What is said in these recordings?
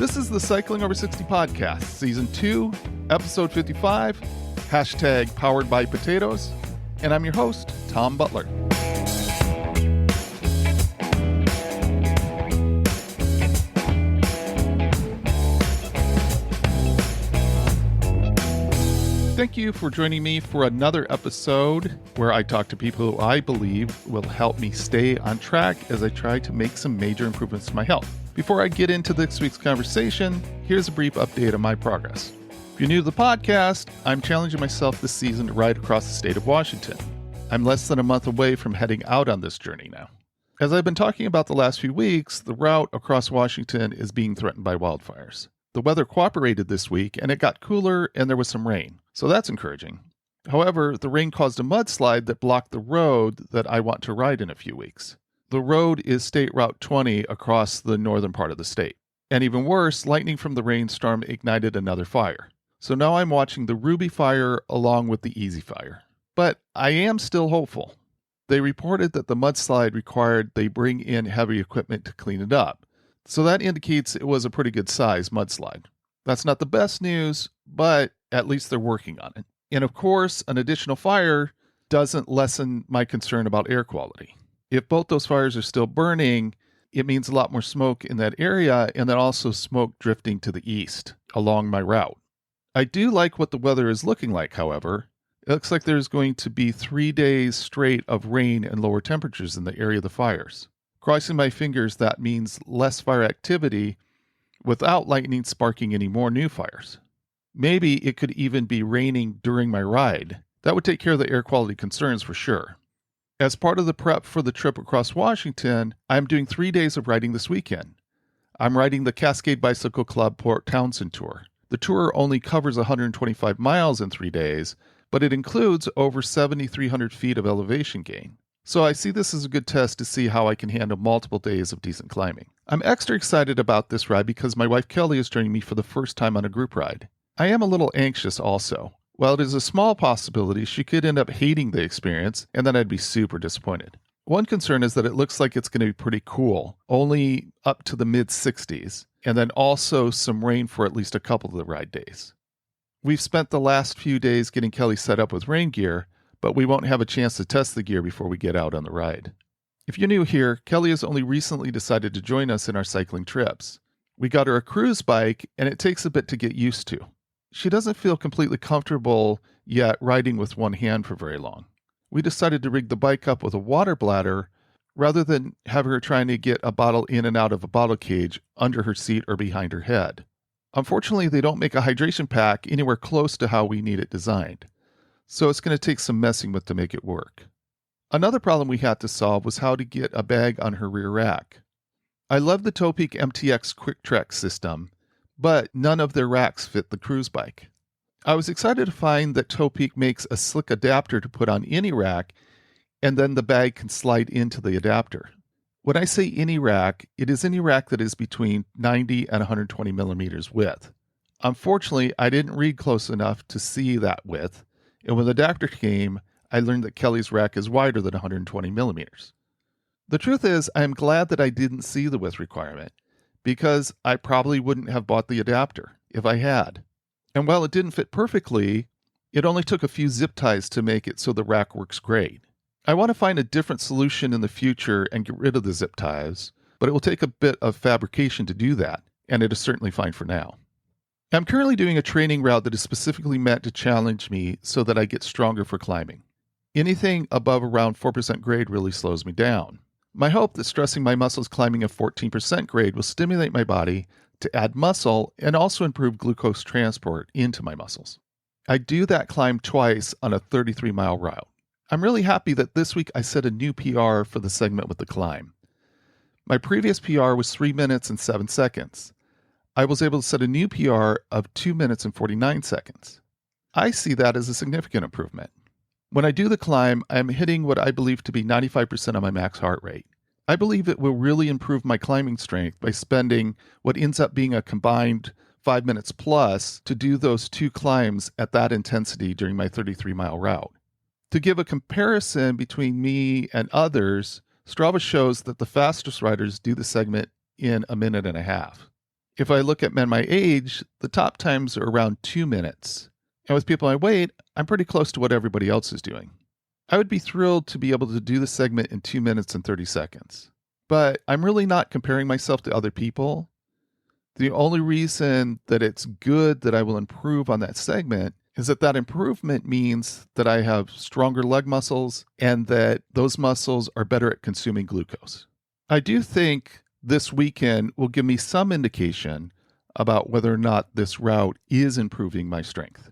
This is the Cycling Over 60 podcast, Season 2, Episode 55, hashtag Powered by Potatoes, and I'm your host, Tom Butler. Thank you for joining me for another episode where I talk to people who I believe will help me stay on track as I try to make some major improvements to my health. Before I get into this week's conversation, here's a brief update of my progress. If you're new to the podcast, I'm challenging myself this season to ride across the state of Washington. I'm less than a month away from heading out on this journey now. As I've been talking about the last few weeks, the route across Washington is being threatened by wildfires. The weather cooperated this week, and it got cooler and there was some rain, so that's encouraging. However, the rain caused a mudslide that blocked the road that I want to ride in a few weeks. The road is State Route 20 across the northern part of the state. And even worse, lightning from the rainstorm ignited another fire. So now I'm watching the Ruby fire along with the Easy fire. But I am still hopeful. They reported that the mudslide required they bring in heavy equipment to clean it up. So that indicates it was a pretty good size mudslide. That's not the best news, but at least they're working on it. And of course, an additional fire doesn't lessen my concern about air quality. If both those fires are still burning, it means a lot more smoke in that area and then also smoke drifting to the east along my route. I do like what the weather is looking like, however. It looks like there's going to be 3 days straight of rain and lower temperatures in the area of the fires. Crossing my fingers, that means less fire activity without lightning sparking any more new fires. Maybe it could even be raining during my ride. That would take care of the air quality concerns for sure. As part of the prep for the trip across Washington, I'm doing 3 days of riding this weekend. I'm riding the Cascade Bicycle Club Port Townsend Tour. The tour only covers 125 miles in 3 days, but it includes over 7,300 feet of elevation gain. So I see this as a good test to see how I can handle multiple days of decent climbing. I'm extra excited about this ride because my wife Kelly is joining me for the first time on a group ride. I am a little anxious also. While it is a small possibility, she could end up hating the experience, and then I'd be super disappointed. One concern is that it looks like it's going to be pretty cool, only up to the mid-60s, and then also some rain for at least a couple of the ride days. We've spent the last few days getting Kelly set up with rain gear, but we won't have a chance to test the gear before we get out on the ride. If you're new here, Kelly has only recently decided to join us in our cycling trips. We got her a cruise bike, and it takes a bit to get used to. She doesn't feel completely comfortable yet riding with one hand for very long. We decided to rig the bike up with a water bladder rather than have her trying to get a bottle in and out of a bottle cage under her seat or behind her head. Unfortunately, they don't make a hydration pack anywhere close to how we need it designed, so it's going to take some messing with to make it work. Another problem we had to solve was how to get a bag on her rear rack. I love the Topeak MTX Quick Trek system, but none of their racks fit the cruise bike. I was excited to find that Topeak makes a slick adapter to put on any rack, and then the bag can slide into the adapter. When I say any rack, it is any rack that is between 90 and 120 millimeters width. Unfortunately, I didn't read close enough to see that width, and when the adapter came, I learned that Kelly's rack is wider than 120 millimeters. The truth is, I am glad that I didn't see the width requirement, because I probably wouldn't have bought the adapter if I had. And while it didn't fit perfectly, it only took a few zip ties to make it so the rack works great. I want to find a different solution in the future and get rid of the zip ties, but it will take a bit of fabrication to do that, and it is certainly fine for now. I'm currently doing a training route that is specifically meant to challenge me so that I get stronger for climbing. Anything above around 4% grade really slows me down. My hope that stressing my muscles climbing a 14% grade will stimulate my body to add muscle and also improve glucose transport into my muscles. I do that climb twice on a 33-mile route. I'm really happy that this week I set a new PR for the segment with the climb. My previous PR was 3 minutes and 7 seconds. I was able to set a new PR of 2 minutes and 49 seconds. I see that as a significant improvement. When I do the climb, I am hitting what I believe to be 95% of my max heart rate. I believe it will really improve my climbing strength by spending what ends up being a combined 5 minutes plus to do those 2 climbs at that intensity during my 33-mile route. To give a comparison between me and others, Strava shows that the fastest riders do the segment in a minute and a half. If I look at men my age, the top times are around 2 minutes. And with people my weight, I'm pretty close to what everybody else is doing. I would be thrilled to be able to do the segment in 2 minutes and 30 seconds. But I'm really not comparing myself to other people. The only reason that it's good that I will improve on that segment is that improvement means that I have stronger leg muscles and that those muscles are better at consuming glucose. I do think this weekend will give me some indication about whether or not this route is improving my strength.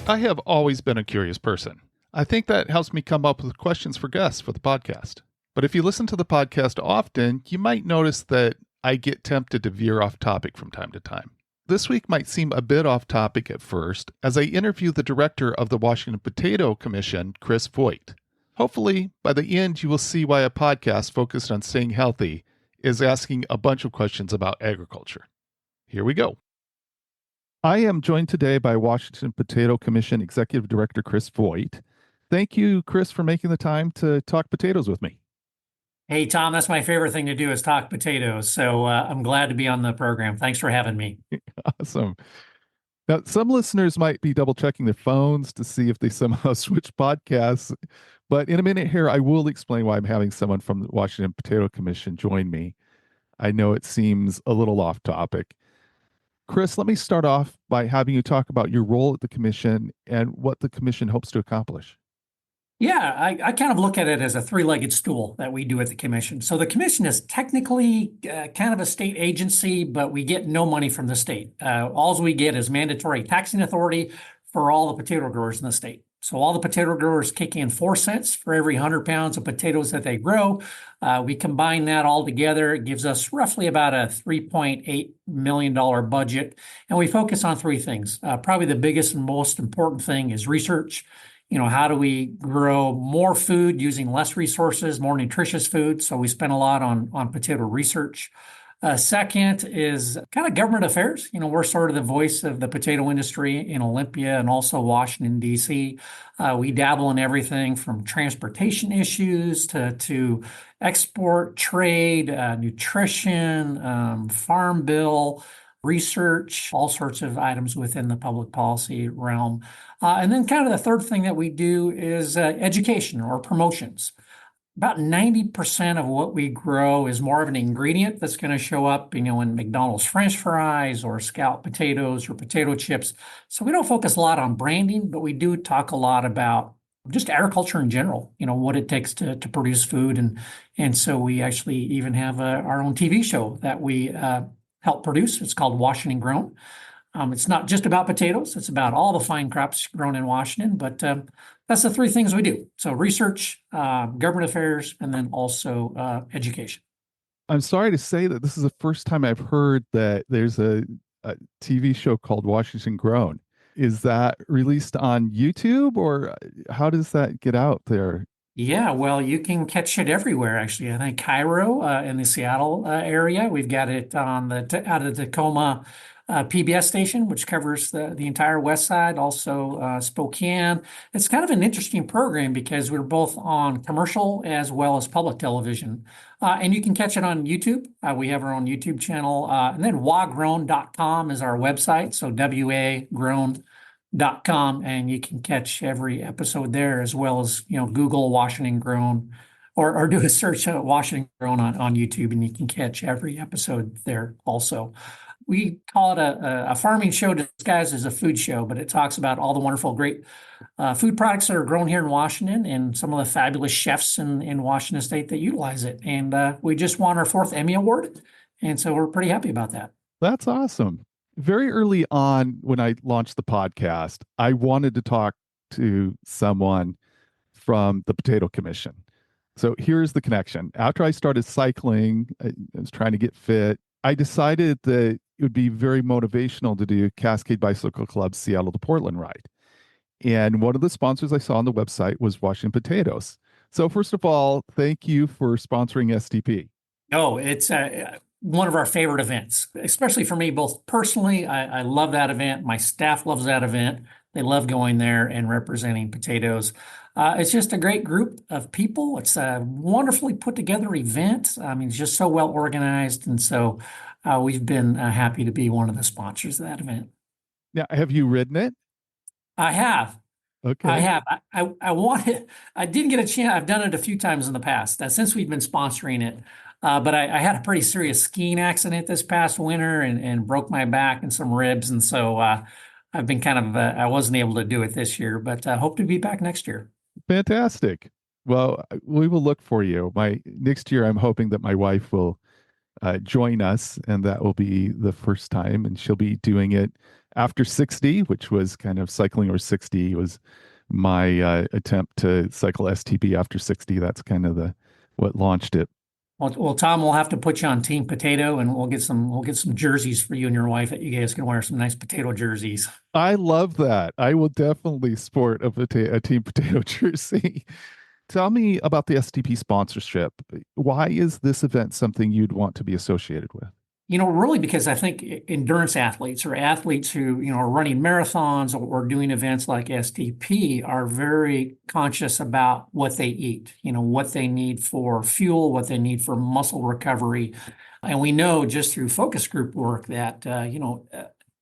I have always been a curious person. I think that helps me come up with questions for guests for the podcast. But if you listen to the podcast often, you might notice that I get tempted to veer off topic from time to time. This week might seem a bit off topic at first, as I interview the director of the Washington Potato Commission, Chris Voigt. Hopefully, by the end, you will see why a podcast focused on staying healthy is asking a bunch of questions about agriculture. Here we go. I am joined today by Washington Potato Commission Executive Director Chris Voigt. Thank you, Chris, for making the time to talk potatoes with me. Hey, Tom, that's my favorite thing to do is talk potatoes. So I'm glad to be on the program. Thanks for having me. Awesome. Now, some listeners might be double checking their phones to see if they somehow switch podcasts. But in a minute here, I will explain why I'm having someone from the Washington Potato Commission join me. I know it seems a little off topic. Chris, let me start off by having you talk about your role at the commission and what the commission hopes to accomplish. Yeah, I kind of look at it as a three-legged stool that we do at the commission. So the commission is technically kind of a state agency, but we get no money from the state. All we get is mandatory taxing authority for all the potato growers in the state. So all the potato growers kick in 4 cents for every 100 pounds of potatoes that they grow. We combine that all together. It gives us roughly about a $3.8 million budget. And we focus on three things. Probably the biggest and most important thing is research. How do we grow more food using less resources, more nutritious food? So we spend a lot on potato research. Second is kind of government affairs. We're sort of the voice of the potato industry in Olympia and also Washington, D.C. We dabble in everything from transportation issues to export, trade, nutrition, farm bill, research, all sorts of items within the public policy realm. And then kind of the third thing that we do is education or promotions. About 90% of what we grow is more of an ingredient that's going to show up, in McDonald's French fries or Scout potatoes or potato chips. So we don't focus a lot on branding, but we do talk a lot about just agriculture in general, what it takes to produce food. And so we actually even have our own TV show that we help produce. It's called Washington Grown. It's not just about potatoes. It's about all the fine crops grown in Washington, but that's the three things we do. So research, government affairs, and then also education. I'm sorry to say that this is the first time I've heard that there's a TV show called Washington Grown. Is that released on YouTube, or how does that get out there? Yeah, well, you can catch it everywhere, actually. I think Cairo in the Seattle area. We've got it on out of the Tacoma PBS station, which covers the entire west side, also Spokane. It's kind of an interesting program because we're both on commercial as well as public television. And you can catch it on YouTube. We have our own YouTube channel. And then wagrown.com is our website. So wagrown.com, and you can catch every episode there, as well as Google Washington Grown or do a search at Washington Grown on YouTube, and you can catch every episode there also. We call it a farming show disguised as a food show, but it talks about all the wonderful, great food products that are grown here in Washington and some of the fabulous chefs in Washington State that utilize it. And we just won our 4th Emmy Award, and so we're pretty happy about that. That's awesome. Very early on, when I launched the podcast, I wanted to talk to someone from the Potato Commission. So here's the connection. After I started cycling, I was trying to get fit. I decided that it would be very motivational to do Cascade Bicycle Club Seattle to Portland ride. And one of the sponsors I saw on the website was Washington Potatoes. So first of all, thank you for sponsoring STP. Oh, it's one of our favorite events, especially for me, both personally. I love that event. My staff loves that event. They love going there and representing potatoes. It's just a great group of people. It's a wonderfully put together event. I mean, it's just so well organized. And so we've been happy to be one of the sponsors of that event. Now, have you ridden it? I have. I Okay. have. I wanted, I didn't get a chance. I've done it a few times in the past since we've been sponsoring it. But I had a pretty serious skiing accident this past winter and broke my back and some ribs. And so I've been kind of, I wasn't able to do it this year, but I hope to be back next year. Fantastic. Well, we will look for you. My next year, I'm hoping that my wife will join us, and that will be the first time, and she'll be doing it after 60, which was kind of cycling over 60 was my attempt to cycle STP after 60. That's kind of the what launched it. Well, Tom, we'll have to put you on Team Potato, and we'll get some jerseys for you and your wife that you guys can wear some nice potato jerseys. I love that. I will definitely sport a team potato jersey. Tell me about the STP sponsorship. Why is this event something you'd want to be associated with? Really because I think endurance athletes or athletes who, are running marathons or doing events like STP are very conscious about what they eat, what they need for fuel, what they need for muscle recovery. And we know just through focus group work that,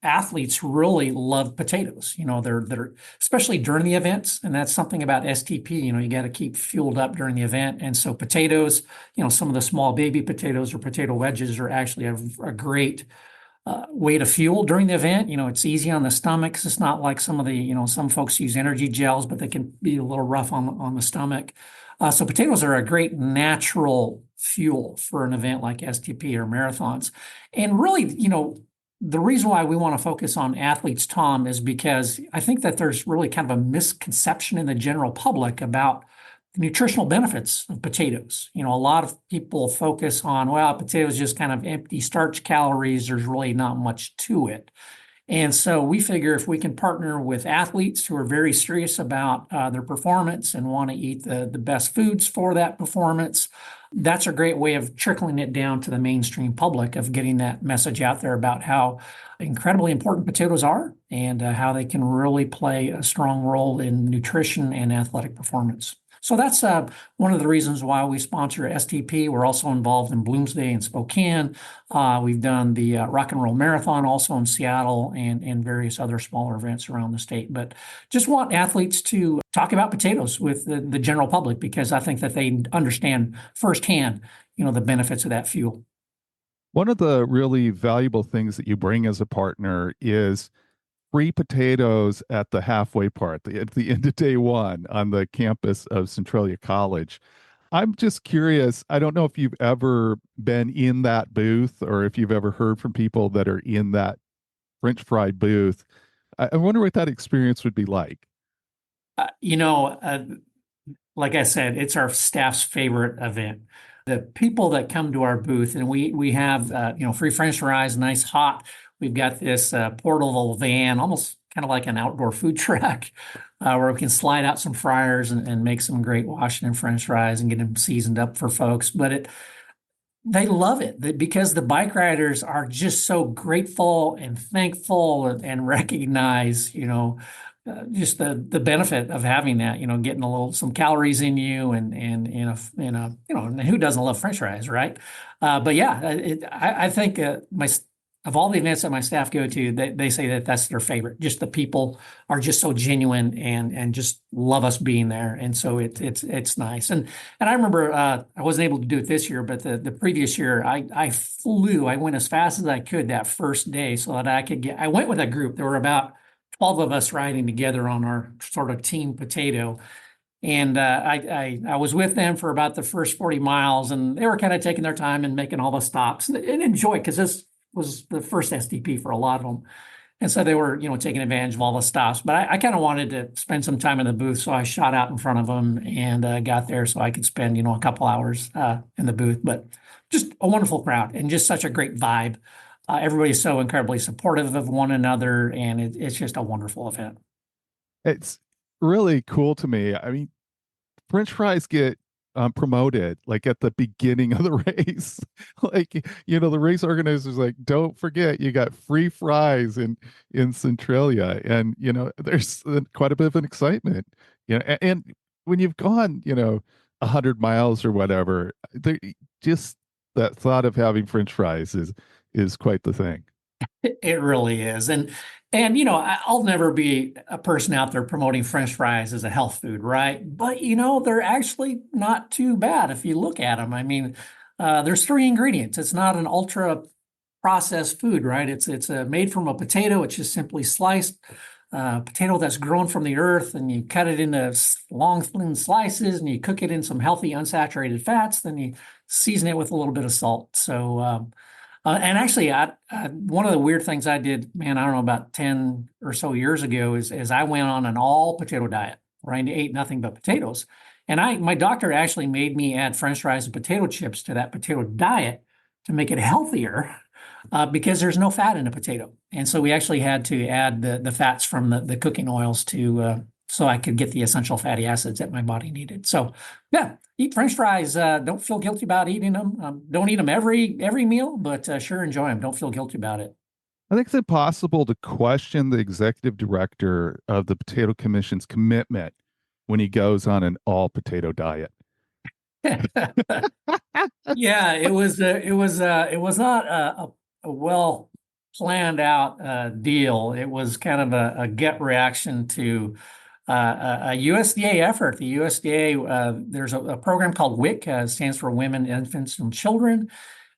athletes really love potatoes. They're especially during the events, and that's something about STP. You got to keep fueled up during the event, and so potatoes. Some of the small baby potatoes or potato wedges are actually a great way to fuel during the event. It's easy on the stomach. It's not like some of the some folks use energy gels, but they can be a little rough on the stomach. So potatoes are a great natural fuel for an event like STP or marathons, and really, the reason why we want to focus on athletes, Tom, is because I think that there's really kind of a misconception in the general public about the nutritional benefits of potatoes. A lot of people focus on, well, potatoes just kind of empty starch calories. There's really not much to it. And so we figure if we can partner with athletes who are very serious about their performance and want to eat the best foods for that performance, that's a great way of trickling it down to the mainstream public of getting that message out there about how incredibly important potatoes are and how they can really play a strong role in nutrition and athletic performance. So that's one of the reasons why we sponsor STP. We're also involved in Bloomsday and Spokane. We've done the Rock and Roll Marathon also in Seattle and various other smaller events around the state. But just want athletes to talk about potatoes with the general public because I think that they understand firsthand, the benefits of that fuel. One of the really valuable things that you bring as a partner is free potatoes at the halfway part, at the end of day one on the campus of Centralia College. I'm just curious. I don't know if you've ever been in that booth or if you've ever heard from people that are in that French fry booth. I wonder what that experience would be like. Uh, you know, uh, like I said, it's our staff's favorite event. The people that come to our booth, and we have free French fries, nice hot. We've got this portable van, almost kind of like an outdoor food truck, where we can slide out some fryers and make some great Washington French fries and get them seasoned up for folks. But they love it because the bike riders are just so grateful and thankful and recognize, just the benefit of having that, getting some calories in you and and who doesn't love French fries, right? But yeah, I think of all the events that my staff go to, they say that that's their favorite. Just the people are just so genuine and just love us being there, and so it's nice. And I remember I wasn't able to do it this year, but the previous year I flew. I went as fast as I could that first day so that I could get. I went with a group. There were about 12 of us riding together on our sort of team potato. And I was with them for about the first 40 miles, and they were kind of taking their time and making all the stops and enjoy because this was the first STP for a lot of them. And so they were, taking advantage of all the stops. But I kind of wanted to spend some time in the booth, so I shot out in front of them and got there so I could spend, a couple hours in the booth. But just a wonderful crowd and just such a great vibe. Everybody's so incredibly supportive of one another, and it's just a wonderful event. It's really cool to me. I mean, French fries get promoted like at the beginning of the race. Like, the race organizers like, don't forget you got free fries in Centralia, and there's quite a bit of an excitement. And when you've gone 100 miles or whatever, just that thought of having French fries is quite the thing. It really is. And I'll never be a person out there promoting French fries as a health food, right? But they're actually not too bad if you look at them. I mean, there's three ingredients. It's not an ultra processed food, right? It's made from a potato. It's just simply sliced potato that's grown from the earth, and you cut it into long, thin slices, and you cook it in some healthy unsaturated fats. Then you season it with a little bit of salt. So and actually, one of the weird things I did, man, I don't know, about 10 or so years ago is I went on an all potato diet where I ate nothing but potatoes. And my doctor actually made me add French fries and potato chips to that potato diet to make it healthier, because there's no fat in a potato. And so we actually had to add the fats from the cooking oils so I could get the essential fatty acids that my body needed. So yeah, eat French fries. Don't feel guilty about eating them. Don't eat them every meal, but sure enjoy them. Don't feel guilty about it. I think it's impossible to question the executive director of the Potato Commission's commitment when he goes on an all potato diet. Yeah, it was not a well planned out deal. It was kind of a gut reaction to a USDA effort. The USDA, there's a program called WIC, stands for Women, Infants, and Children.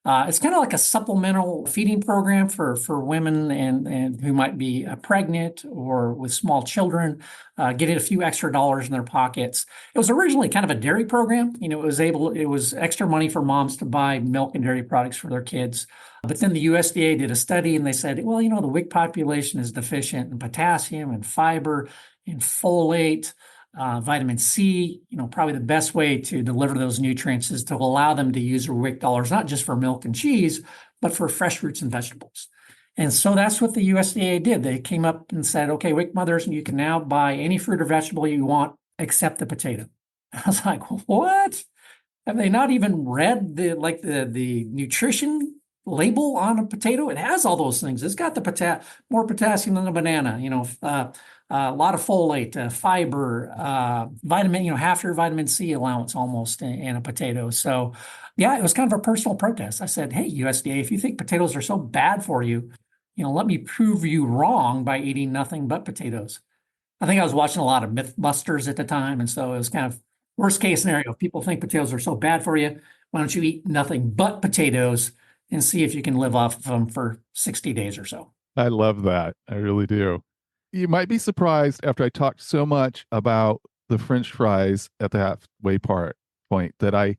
It's kind of like a supplemental feeding program for women and who might be pregnant or with small children, getting a few extra dollars in their pockets. It was originally kind of a dairy program. It was extra money for moms to buy milk and dairy products for their kids. But then the USDA did a study and they said, well, the WIC population is deficient in potassium and fiber and folate, vitamin C. Probably the best way to deliver those nutrients is to allow them to use their WIC dollars, not just for milk and cheese, but for fresh fruits and vegetables. And so that's what the USDA did. They came up and said, okay, WIC mothers, you can now buy any fruit or vegetable you want except the potato. I was like, what? Have they not even read the nutrition label on a potato? It has all those things. It's got more potassium than a banana, a lot of folate, fiber, vitamin, half your vitamin C allowance almost in a potato. So yeah, it was kind of a personal protest. I said, hey, USDA, if you think potatoes are so bad for you, let me prove you wrong by eating nothing but potatoes. I think I was watching a lot of Mythbusters at the time. And so it was kind of worst case scenario. If people think potatoes are so bad for you, why don't you eat nothing but potatoes and see if you can live off of them for 60 days or so. I love that. I really do. You might be surprised after I talked so much about the French fries at the halfway point that I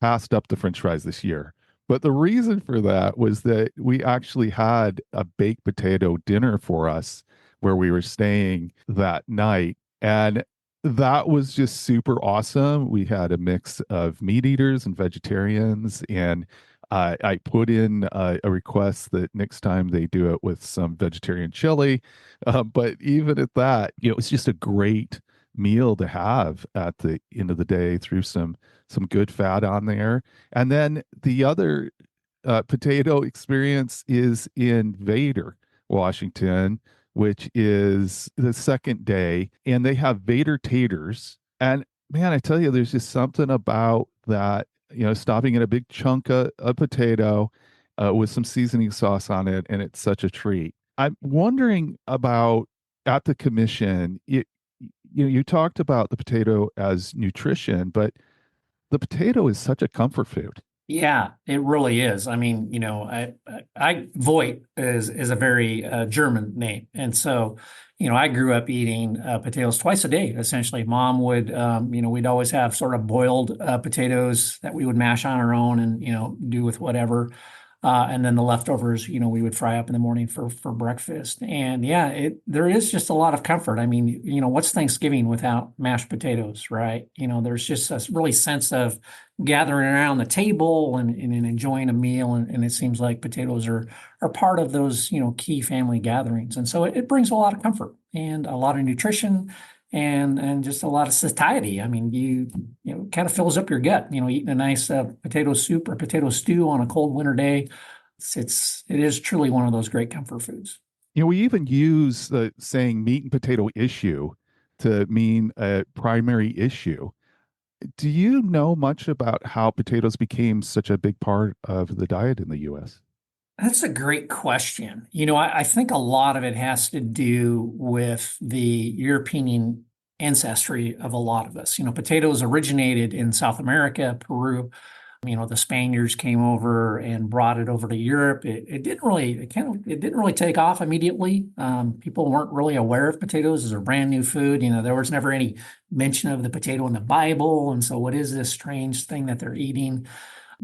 passed up the French fries this year. But the reason for that was that we actually had a baked potato dinner for us where we were staying that night. And that was just super awesome. We had a mix of meat eaters and vegetarians. And I put in a request that next time they do it with some vegetarian chili. But even at that, it's just a great meal to have at the end of the day through some good fat on there. And then the other potato experience is in Vader, Washington, which is the second day, and they have Vader taters. And man, I tell you, there's just something about that, stopping in a big chunk of a potato with some seasoning sauce on it, and it's such a treat. I'm wondering about at the commission, you talked about the potato as nutrition, but the potato is such a comfort food. Yeah, it really is. I mean, I Voigt is a very German name, and so I grew up eating potatoes twice a day. Essentially, Mom would, we'd always have sort of boiled potatoes that we would mash on our own and do with whatever. And then the leftovers, we would fry up in the morning for breakfast. And yeah, there is just a lot of comfort. I mean, what's Thanksgiving without mashed potatoes, right? There's just a really sense of gathering around the table and enjoying a meal. And it seems like potatoes are part of those, key family gatherings. And so it brings a lot of comfort and a lot of nutrition and just a lot of satiety. I mean, kind of fills up your gut, eating a nice potato soup or potato stew on a cold winter day. It is truly one of those great comfort foods. We even use the saying meat and potato issue to mean a primary issue. Do you know much about how potatoes became such a big part of the diet in the US? That's a great question. I think a lot of it has to do with the European ancestry of a lot of us. Potatoes originated in South America, Peru. The Spaniards came over and brought it over to Europe. It didn't really take off immediately. People weren't really aware of potatoes as a brand new food. There was never any mention of the potato in the Bible. And so what is this strange thing that they're eating?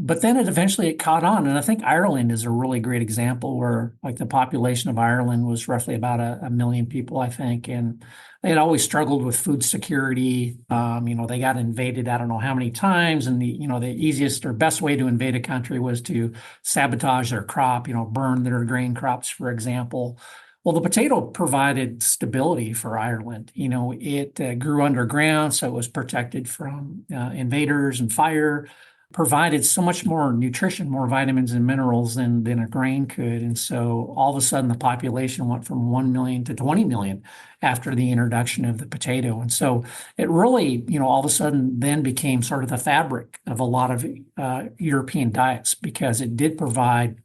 But then it caught on. And I think Ireland is a really great example where like the population of Ireland was roughly about a million people, I think. And they had always struggled with food security. They got invaded, I don't know how many times. And the easiest or best way to invade a country was to sabotage their crop, burn their grain crops, for example. Well, the potato provided stability for Ireland. It grew underground, so it was protected from invaders and fire, provided so much more nutrition, more vitamins and minerals than a grain could. And so all of a sudden the population went from 1 million to 20 million after the introduction of the potato. And so it really, all of a sudden then became sort of the fabric of a lot of European diets because it did provide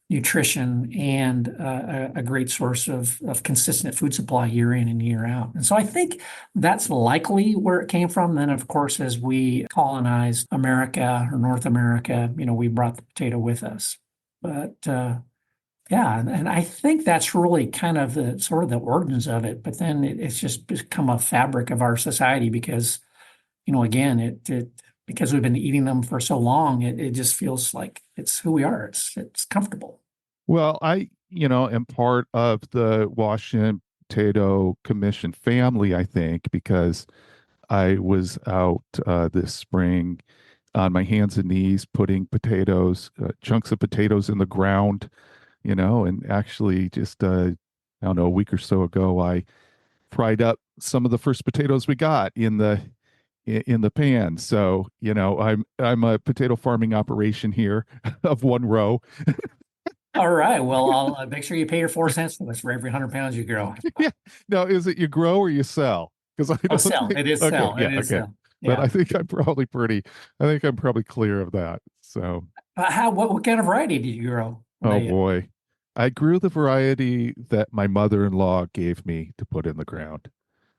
nutrition and a great source of consistent food supply year in and year out. And so I think that's likely where it came from. Then, of course, as we colonized America or North America, we brought the potato with us. But yeah, and I think that's really kind of the sort of the origins of it. But then it's just become a fabric of our society because, again, it because we've been eating them for so long, it just feels like it's who we are. It's comfortable. Well, I, am part of the Washington Potato Commission family, I think, because I was out this spring on my hands and knees putting chunks of potatoes in the ground, and actually just, I don't know, a week or so ago, I fried up some of the first potatoes we got in the pan. So, I'm a potato farming operation here of one row. All right. Well, I'll make sure you pay your 4 cents for this for every 100 pounds you grow. Yeah. Now, is it you grow or you sell? Because I Oh, don't sell. think. It is Okay. sell. Yeah. It is Okay. sell. But Yeah. I think I'm probably clear of that. So, What kind of variety did you grow? oh boy, I grew the variety that my mother-in-law gave me to put in the ground.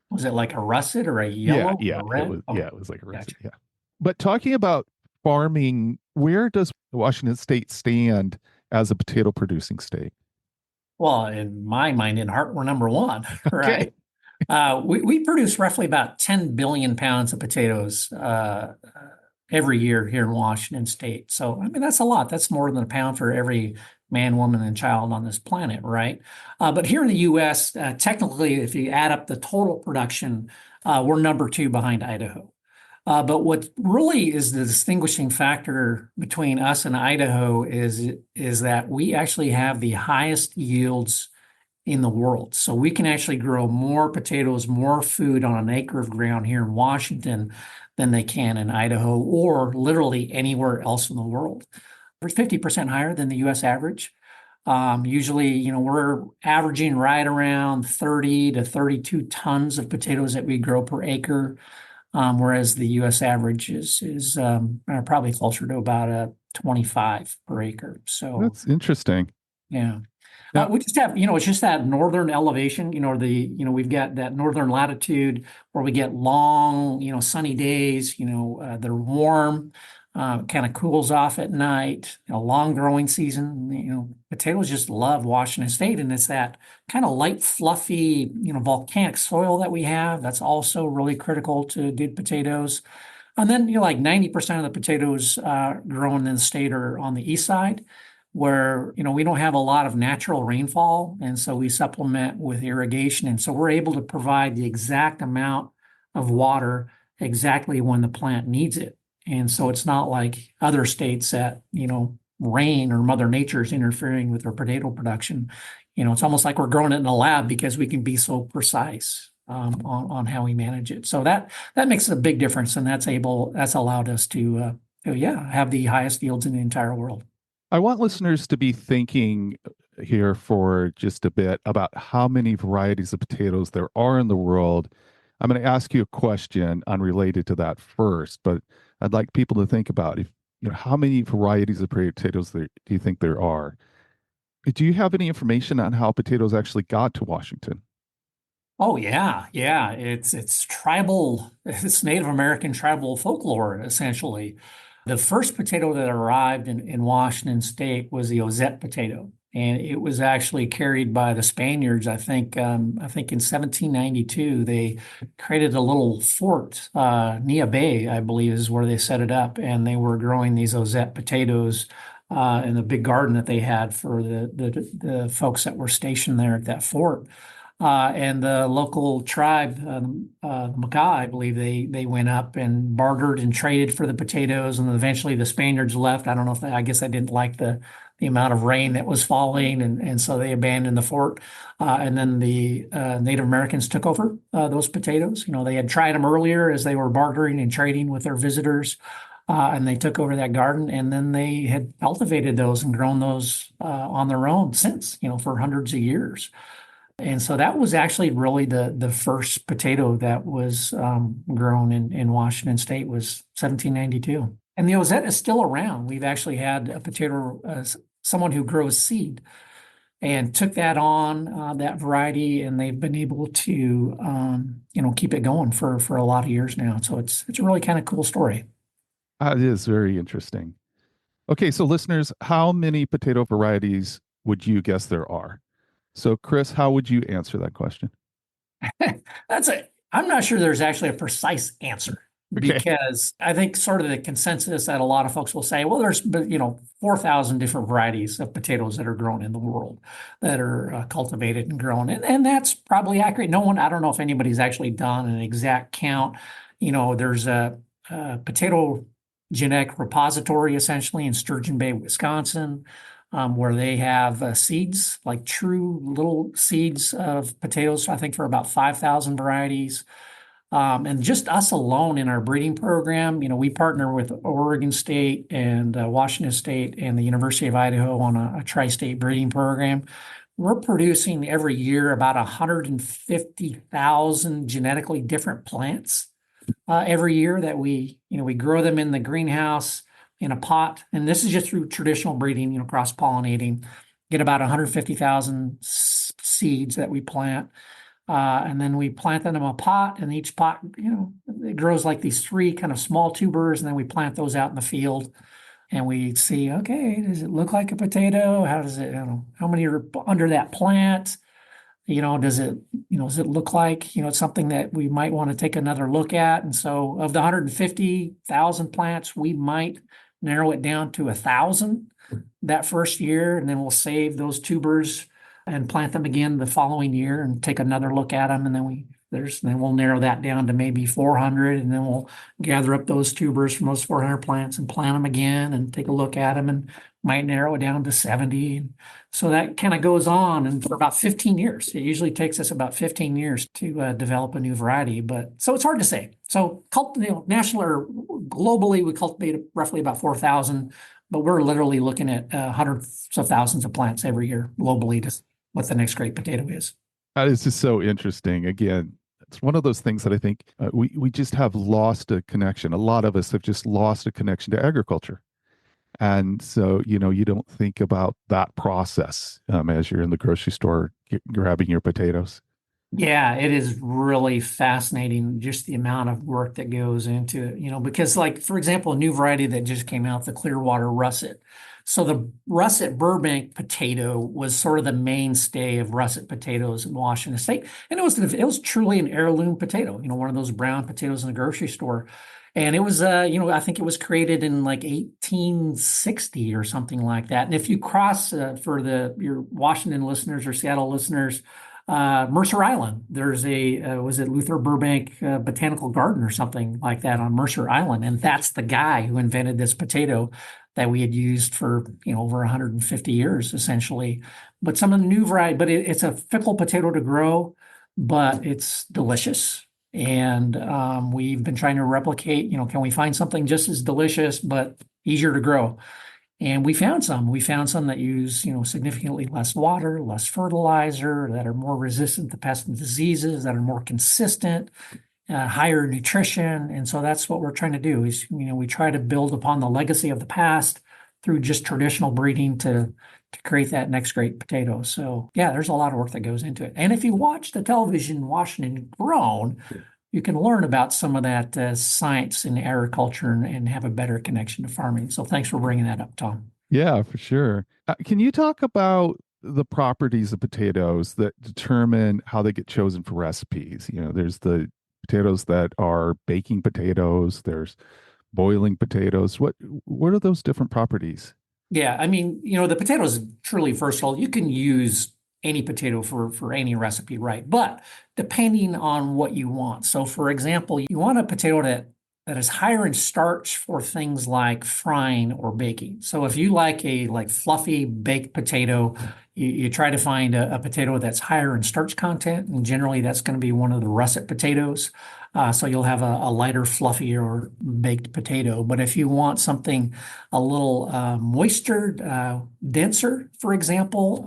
Was it like a russet or a Yeah. yellow or Yeah. a red? Okay. It was like a recipe. Gotcha. Yeah. But talking about farming, where does Washington State stand as a potato producing state? Well, in my mind, in heart, we're number one, Okay. right? We produce roughly about 10 billion pounds of potatoes every year here in Washington State. So, I mean, that's a lot. That's more than a pound for every man, woman, and child on this planet, right? But here in the U.S., technically, if you add up the total production, we're number two behind Idaho. But what really is the distinguishing factor between us and Idaho is that we actually have the highest yields in the world. So we can actually grow more potatoes, more food on an acre of ground here in Washington than they can in Idaho or literally anywhere else in the world. We're 50% higher than the US average. Usually, we're averaging right around 30 to 32 tons of potatoes that we grow per acre, whereas the US average is probably closer to about 25 per acre. So, That's interesting. yeah. Now, We just have, it's just that northern elevation, we've got that northern latitude where we get long, sunny days, they're warm, kind of cools off at night, a long growing season. Potatoes just love Washington State, and it's that kind of light, fluffy, volcanic soil that we have. That's also really critical to good potatoes. And then, like 90% of the potatoes grown in the state are on the east side where we don't have a lot of natural rainfall, and so we supplement with irrigation, and so we're able to provide the exact amount of water exactly when the plant needs it. And so it's not like other states that rain or Mother Nature is interfering with their potato production. It's almost like we're growing it in a lab because we can be so precise. on how we manage it. So that makes a big difference, and that's allowed us to have the highest yields in the entire world. I want listeners to be thinking here for just a bit about how many varieties of potatoes there are in the world. I'm going to ask you a question unrelated to that first, but I'd like people to think about if how many varieties of potatoes do you think there are? Do you have any information on how potatoes actually got to Washington? Oh yeah, yeah. It's tribal, it's Native American tribal folklore, essentially. The first potato that arrived in Washington State was the Ozette potato. And it was actually carried by the Spaniards. I think in 1792, they created a little fort, Nia Bay, I believe is where they set it up. And they were growing these Ozette potatoes in the big garden that they had for the folks that were stationed there at that fort. And the local tribe, the Makah, I believe they went up and bartered and traded for the potatoes, and eventually the Spaniards left. I don't know if I guess they didn't like the amount of rain that was falling, and so they abandoned the fort. And then the Native Americans took over those potatoes. They had tried them earlier as they were bartering and trading with their visitors. And they took over that garden, and then they had cultivated those and grown those on their own since, for hundreds of years. And so that was actually really the first potato that was grown in Washington State was 1792. And the Ozette is still around. We've actually had a potato, someone who grows seed and took that on that variety, and they've been able to keep it going for a lot of years now. So it's a really kind of cool story. It is very interesting. Okay, so listeners, how many potato varieties would you guess there are? So, Chris, how would you answer that question? I'm not sure there's actually a precise answer Okay. because I think sort of the consensus that a lot of folks will say, well, there's 4,000 different varieties of potatoes that are grown in the world that are cultivated and grown. And that's probably accurate. I don't know if anybody's actually done an exact count. There's a potato genetic repository essentially in Sturgeon Bay, Wisconsin, where they have seeds, like true little seeds of potatoes, I think for about 5,000 varieties. And just us alone in our breeding program, we partner with Oregon State and Washington State and the University of Idaho on a tri-state breeding program. We're producing every year about 150,000 genetically different plants every year that we grow them in the greenhouse in a pot. And this is just through traditional breeding, cross-pollinating, get about 150,000 seeds that we plant. And then we plant them in a pot, and each pot, it grows like these three kind of small tubers, and then we plant those out in the field. And we see, okay, does it look like a potato? How does it, how many are under that plant? Does it look like, it's something that we might want to take another look at? And so of the 150,000 plants, we might narrow it down to 1,000 that first year, and then we'll save those tubers and plant them again the following year and take another look at them. And then we'll narrow that down to maybe 400, and then we'll gather up those tubers from those 400 plants and plant them again and take a look at them, and might narrow it down to 70. So that kind of goes on, and for about 15 years. It usually takes us about 15 years to develop a new variety, but so it's hard to say. So national or globally, we cultivate roughly about 4,000, but we're literally looking at hundreds of thousands of plants every year globally to what the next great potato is. That is just so interesting. Again, it's one of those things that I think we just have lost a connection. A lot of us have just lost a connection to agriculture. And so, you don't think about that process as you're in the grocery store grabbing your potatoes. Yeah, it is really fascinating, just the amount of work that goes into it, because like, for example, a new variety that just came out, the Clearwater Russet. So the Russet Burbank potato was sort of the mainstay of russet potatoes in Washington State. And it was truly an heirloom potato, one of those brown potatoes in the grocery store. And it was, I think it was created in like 1860 or something like that. And if you cross for your Washington listeners or Seattle listeners, Mercer Island, there's was it Luther Burbank Botanical Garden or something like that on Mercer Island. And that's the guy who invented this potato that we had used for, over 150 years, essentially. But some of the new variety, but it's a fickle potato to grow. but it's delicious. And we've been trying to replicate, can we find something just as delicious, but easier to grow? And we found some. We found some that use, significantly less water, less fertilizer, that are more resistant to pests and diseases, that are more consistent, higher nutrition. And so that's what we're trying to do is, we try to build upon the legacy of the past through just traditional breeding to create that next great potato. So yeah, there's a lot of work that goes into it. And if you watch the television Washington Grown, you can learn about some of that science in agriculture and have a better connection to farming. So thanks for bringing that up, Tom. Yeah, for sure. Can you talk about the properties of potatoes that determine how they get chosen for recipes? There's the potatoes that are baking potatoes, there's boiling potatoes. What are those different properties? Yeah, I mean, the potato is truly versatile. You can use any potato for any recipe, right? But depending on what you want. So, for example, you want a potato that is higher in starch for things like frying or baking. So, if you like a fluffy baked potato, you try to find a potato that's higher in starch content, and generally that's going to be one of the russet potatoes. So you'll have a lighter, fluffier baked potato. But if you want something a little moister, denser, for example,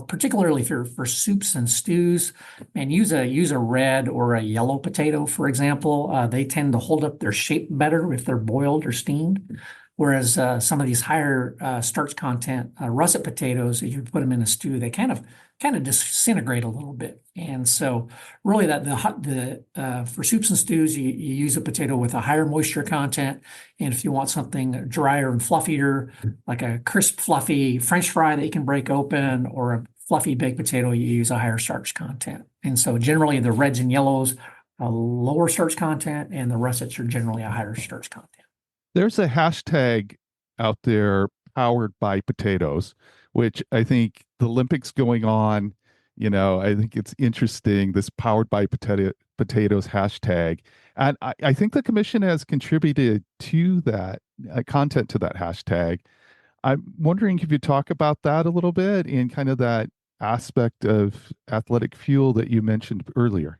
particularly for soups and stews, and use a red or a yellow potato, for example. They tend to hold up their shape better if they're boiled or steamed. Whereas some of these higher starch content russet potatoes, if you put them in a stew, they kind of disintegrate a little bit. And so really for soups and stews, you use a potato with a higher moisture content. And if you want something drier and fluffier, like a crisp, fluffy French fry that you can break open, or a fluffy baked potato, you use a higher starch content. And so generally the reds and yellows, a lower starch content, and the russets are generally a higher starch content. There's a hashtag out there powered by potatoes, which I think the Olympics going on, I think it's interesting, this powered by potatoes hashtag. And I think the commission has contributed to that content to that hashtag. I'm wondering if you talk about that a little bit and kind of that aspect of athletic fuel that you mentioned earlier.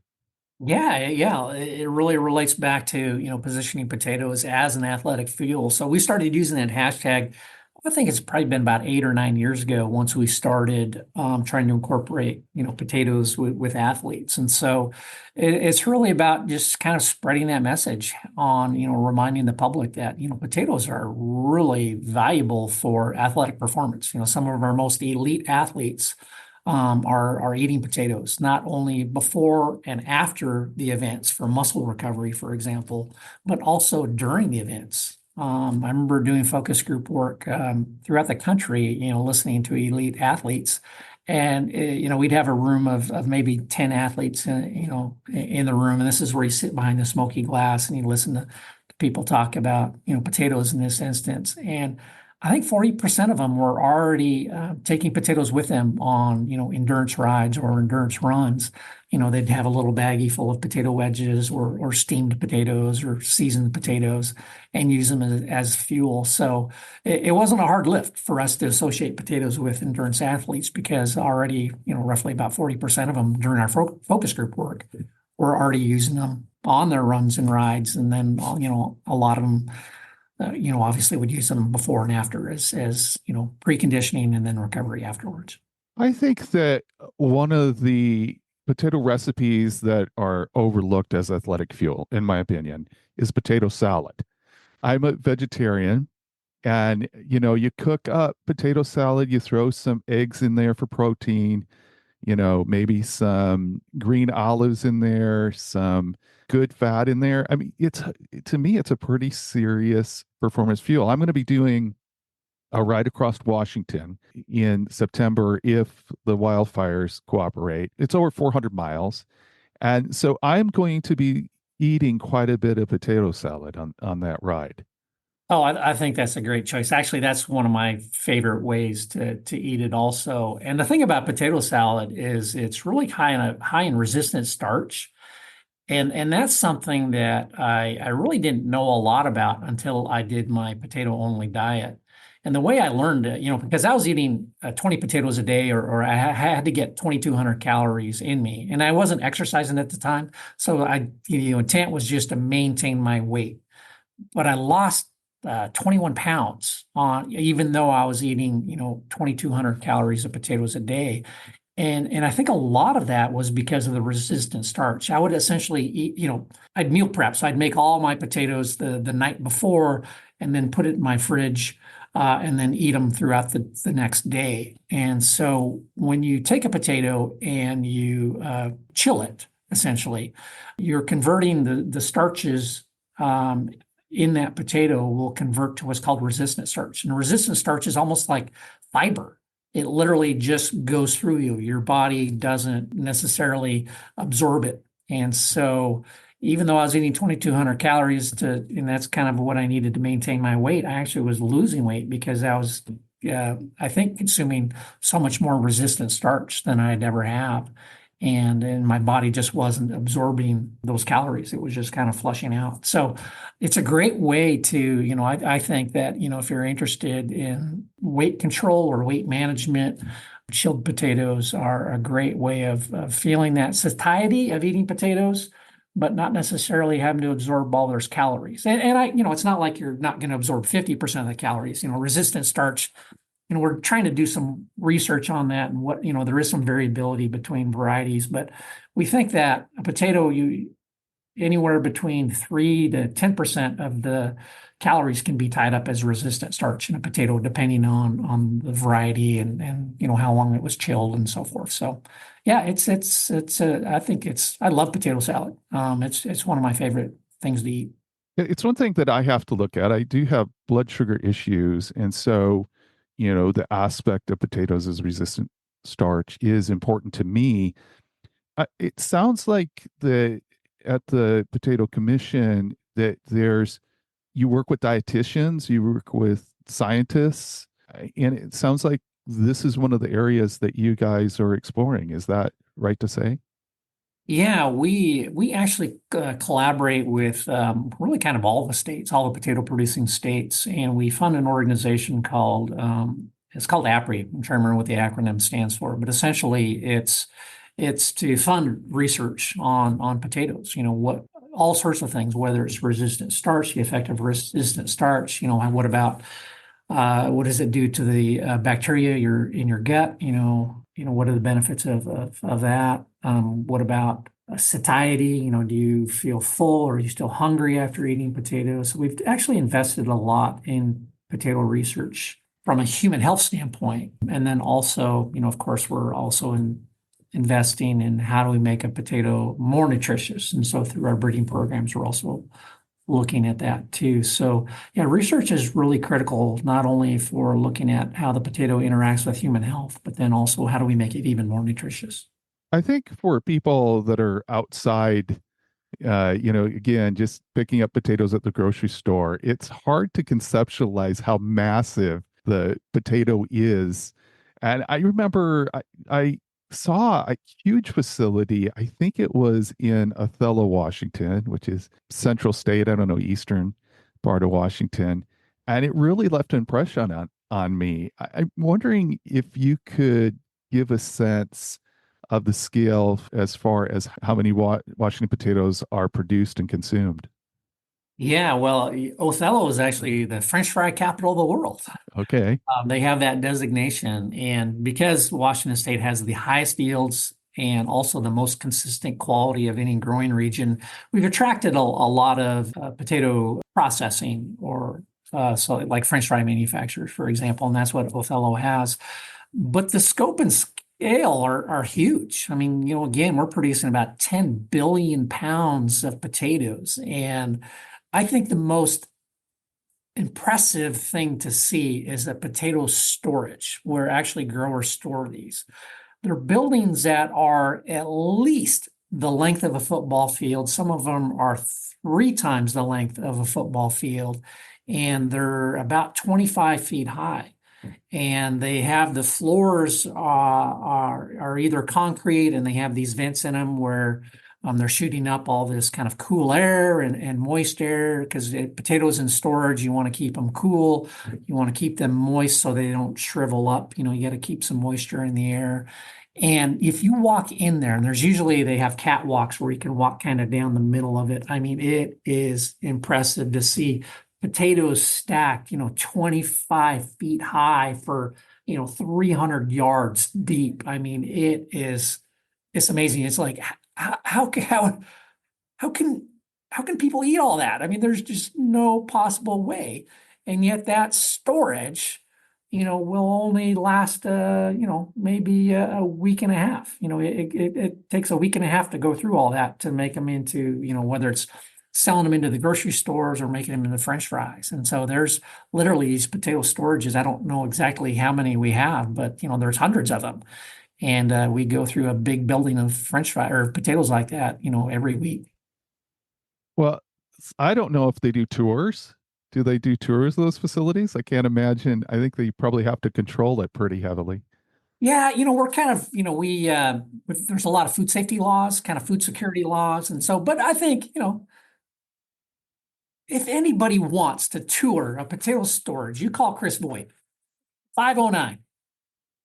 Yeah, yeah, it really relates back to, positioning potatoes as an athletic fuel. So we started using that hashtag. I think it's probably been about 8 or 9 years ago once we started trying to incorporate, potatoes with athletes. And so it's really about just kind of spreading that message on, reminding the public that, potatoes are really valuable for athletic performance. Some of our most elite athletes are eating potatoes, not only before and after the events for muscle recovery, for example, but also during the events. I remember doing focus group work throughout the country, listening to elite athletes. And, we'd have a room of maybe 10 athletes, in the room. And this is where you sit behind the smoky glass and you listen to people talk about, potatoes in this instance. And I think 40% of them were already taking potatoes with them on, endurance rides or endurance runs. They'd have a little baggie full of potato wedges or steamed potatoes or seasoned potatoes and use them as fuel. So it wasn't a hard lift for us to associate potatoes with endurance athletes because already, roughly about 40% of them during our focus group work were already using them on their runs and rides. And then, a lot of them obviously would use them before and after as preconditioning and then recovery afterwards. I think that one of the potato recipes that are overlooked as athletic fuel, in my opinion, is potato salad. I'm a vegetarian, and you cook up potato salad, you throw some eggs in there for protein, maybe some green olives in there, some good fat in there. I mean, to me, it's a pretty serious performance fuel. I'm going to be doing a ride across Washington in September if the wildfires cooperate. It's over 400 miles. And so I'm going to be eating quite a bit of potato salad on that ride. Oh, I think that's a great choice. Actually, that's one of my favorite ways to eat it also. And the thing about potato salad is it's really high in resistant starch. And that's something that I really didn't know a lot about until I did my potato only diet. And the way I learned it, because I was eating 20 potatoes a day, or I had to get 2,200 calories in me, and I wasn't exercising at the time. So intent was just to maintain my weight. But I lost 21 pounds even though I was eating, 2,200 calories of potatoes a day. And I think a lot of that was because of the resistant starch. I would essentially eat, I'd meal prep. So I'd make all my potatoes the night before and then put it in my fridge, and then eat them throughout the next day. And so when you take a potato and you chill it, essentially, you're converting the starches in that potato will convert to what's called resistant starch. And resistant starch is almost like fiber. It literally just goes through you. Your body doesn't necessarily absorb it. And so even though I was eating 2,200 calories and that's kind of what I needed to maintain my weight, I actually was losing weight because I was, I think, consuming so much more resistant starch than I'd ever have. And my body just wasn't absorbing those calories. It was just kind of flushing out. So it's a great way to, I think that, if you're interested in weight control or weight management, chilled potatoes are a great way of feeling that satiety of eating potatoes, but not necessarily having to absorb all those calories. And it's not like you're not going to absorb 50% of the calories. Resistant starch, we're trying to do some research on that, and there is some variability between varieties, but we think that a potato, anywhere between 3 to 10% of the calories can be tied up as resistant starch in a potato, depending on the variety and how long it was chilled and so forth. So yeah, I love potato salad. It's one of my favorite things to eat. It's one thing that I have to look at. I do have blood sugar issues. And so, the aspect of potatoes as resistant starch is important to me. It sounds like at the Potato Commission that you work with dietitians, you work with scientists, and it sounds like this is one of the areas that you guys are exploring. Is that right to say? Yeah, we actually collaborate with really kind of all the states, all the potato producing states, and we fund an organization called it's called APRI. I'm trying to remember what the acronym stands for, but essentially it's to fund research on potatoes. What all sorts of things, whether it's resistant starch, the effect of resistant starch. What about what does it do to the bacteria in your gut? What are the benefits of that? What about satiety? Do you feel full or are you still hungry after eating potatoes? So we've actually invested a lot in potato research from a human health standpoint. And then also, of course, we're also investing in how do we make a potato more nutritious. And so through our breeding programs, we're also looking at that too. So yeah, research is really critical, not only for looking at how the potato interacts with human health, but then also how do we make it even more nutritious? I think for people that are outside, again, just picking up potatoes at the grocery store, it's hard to conceptualize how massive the potato is. And I remember I saw a huge facility. I think it was in Othello, Washington, which is central state. I don't know, eastern part of Washington. And it really left an impression on me. I'm wondering if you could give a sense of the scale as far as how many Washington potatoes are produced and consumed. Yeah, well, Othello is actually the French fry capital of the world. Okay. They have that designation, and because Washington State has the highest yields and also the most consistent quality of any growing region, we've attracted a lot of potato processing or so like French fry manufacturers, for example, and that's what Othello has. But the scope and scale are huge. I mean, again, we're producing about 10 billion pounds of potatoes, and I think the most impressive thing to see is the potato storage, where actually growers store these. They're buildings that are at least the length of a football field. Some of them are 3 times the length of a football field, and they're about 25 feet high. And they have the floors are either concrete, and they have these vents in them where They're shooting up all this kind of cool air and moist air because potatoes in storage, you want to keep them cool. You want to keep them moist so they don't shrivel up. You got to keep some moisture in the air. And if you walk in there, and there's usually they have catwalks where you can walk kind of down the middle of it. I mean, it is impressive to see potatoes stacked, 25 feet high for, 300 yards deep. I mean, it's amazing. It's like, how can how can people eat all that? I mean, there's just no possible way. And yet that storage, will only last maybe a week and a half. It takes a week and a half to go through all that to make them into, whether it's selling them into the grocery stores or making them into French fries. And so there's literally these potato storages. I don't know exactly how many we have, but there's hundreds of them. And we go through a big building of French fry or potatoes like that, every week. Well, I don't know if they do tours. Do they do tours of those facilities? I can't imagine. I think they probably have to control it pretty heavily. Yeah, we're kind of, there's a lot of food safety laws, kind of food security laws. And so, but I think, if anybody wants to tour a potato storage, you call Chris Voigt, 509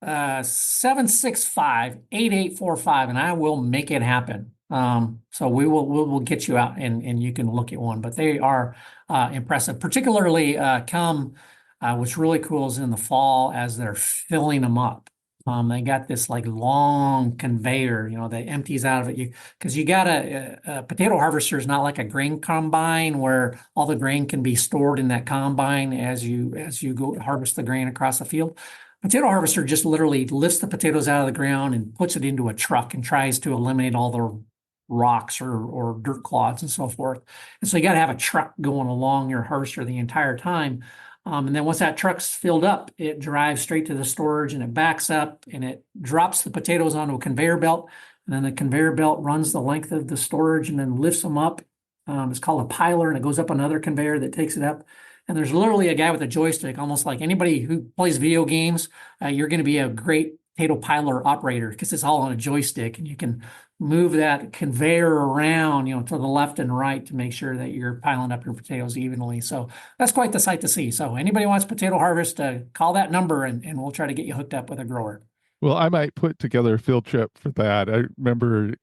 765-8845, and I will make it happen. So we'll get you out and you can look at one, but they are impressive, particularly come what's really cool is in the fall as they're filling them up. They got this like long conveyor, that empties out of it. Because you got a potato harvester is not like a grain combine where all the grain can be stored in that combine as you go harvest the grain across the field. Potato harvester just literally lifts the potatoes out of the ground and puts it into a truck and tries to eliminate all the rocks or dirt clods and so forth. And so you got to have a truck going along your harvester the entire time. And then once that truck's filled up, it drives straight to the storage and it backs up and it drops the potatoes onto a conveyor belt. And then the conveyor belt runs the length of the storage and then lifts them up. It's called a piler, and it goes up another conveyor that takes it up. And there's literally a guy with a joystick, almost like anybody who plays video games. You're going to be a great potato piler operator because it's all on a joystick, and you can move that conveyor around, to the left and right to make sure that you're piling up your potatoes evenly. So that's quite the sight to see. So anybody wants potato harvest, call that number and we'll try to get you hooked up with a grower. Well, I might put together a field trip for that. I remember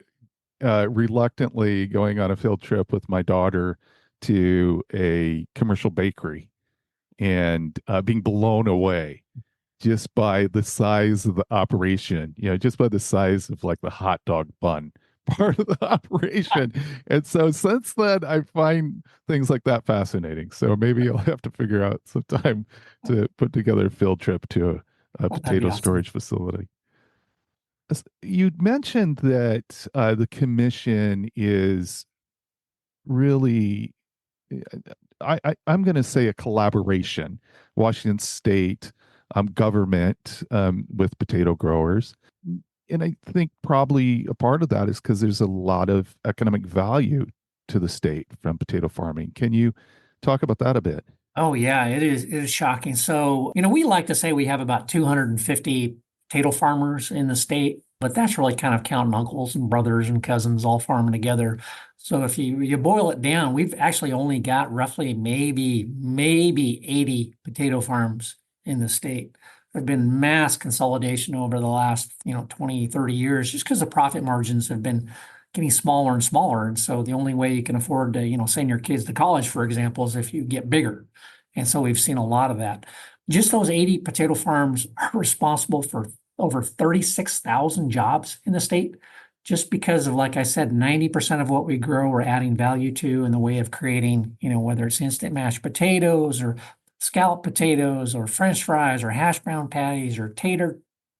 reluctantly going on a field trip with my daughter to a commercial bakery and being blown away just by the size of the operation, just by the size of like the hot dog bun part of the operation. And so since then, I find things like that fascinating. So maybe I'll have to figure out some time to put together a field trip to a potato Awesome. storage facility. You mentioned that the commission is really, I'm going to say a collaboration, Washington State government with potato growers. And I think probably a part of that is because there's a lot of economic value to the state from potato farming. Can you talk about that a bit? Oh yeah, it is shocking. So, we like to say we have about 250 potato farmers in the state, but that's really kind of counting uncles and brothers and cousins all farming together. So if you boil it down, we've actually only got roughly maybe 80 potato farms in the state. There've been mass consolidation over the last, 20, 30 years, just because the profit margins have been getting smaller and smaller. And so the only way you can afford to, send your kids to college, for example, is if you get bigger. And so we've seen a lot of that. Just those 80 potato farms are responsible for over 36,000 jobs in the state, just because of, like I said, 90% of what we grow, we're adding value to in the way of creating, whether it's instant mashed potatoes or scalloped potatoes or French fries or hash brown patties or tater